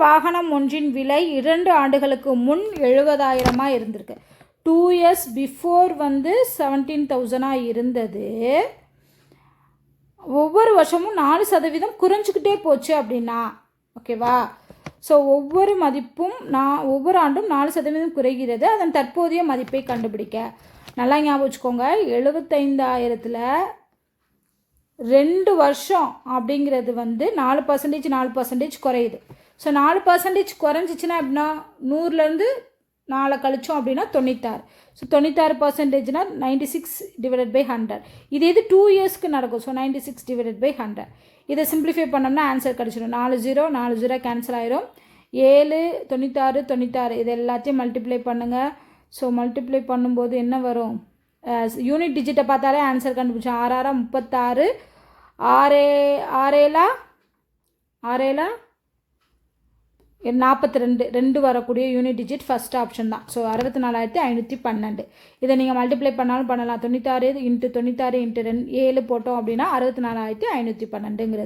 வாகனம் ஒன்றின் விலை 2 ஆண்டுகளுக்கு முன் 70,000 இருந்திருக்கு. 2 years பிஃபோர் 17,000 இருந்தது. ஒவ்வொரு வருஷமும் 4% குறைஞ்சிக்கிட்டே போச்சு அப்படின்னா ஓகேவா. ஸோ ஒவ்வொரு ஆண்டும் 4% குறைகிறது. அதன் தற்போதைய மதிப்பை கண்டுபிடிக்க. நல்லா ஞாபகம் வச்சுக்கோங்க. 75,000ல் 2 வருஷம் அப்படிங்கிறது 4% குறையுது. ஸோ 4% குறைஞ்சிச்சின்னா அப்படின்னா 100லேருந்து 4 கழிச்சோம் அப்படின்னா 96. ஸோ 96%னா 96/100. இது 2 இயர்ஸ்க்கு நடக்கும். ஸோ 96/100. இதை சிம்பிளிஃபை பண்ணோம்னா ஆன்சர் கிடச்சிடும். 4 கேன்சல் ஆயிரும். 7 96 இது எல்லாத்தையும் மல்டிப்ளை பண்ணுங்கள். ஸோ மல்டிப்ளை பண்ணும்போது என்ன வரும்? யூனிட் டிஜிட்டை பார்த்தாலே ஆன்சர் கண்டுபிடிச்சோம். 6 36 6 42 2 வரக்கூடிய யூனிட் டிஜிட் ஃபஸ்ட் ஆப்ஷன் தான். ஸோ 64,512. இதை நீங்கள் மல்டிப்ளை பண்ணாலும் பண்ணலாம். 96 × 96 × 7 போட்டோம் அப்படின்னா 64,512ங்கிறது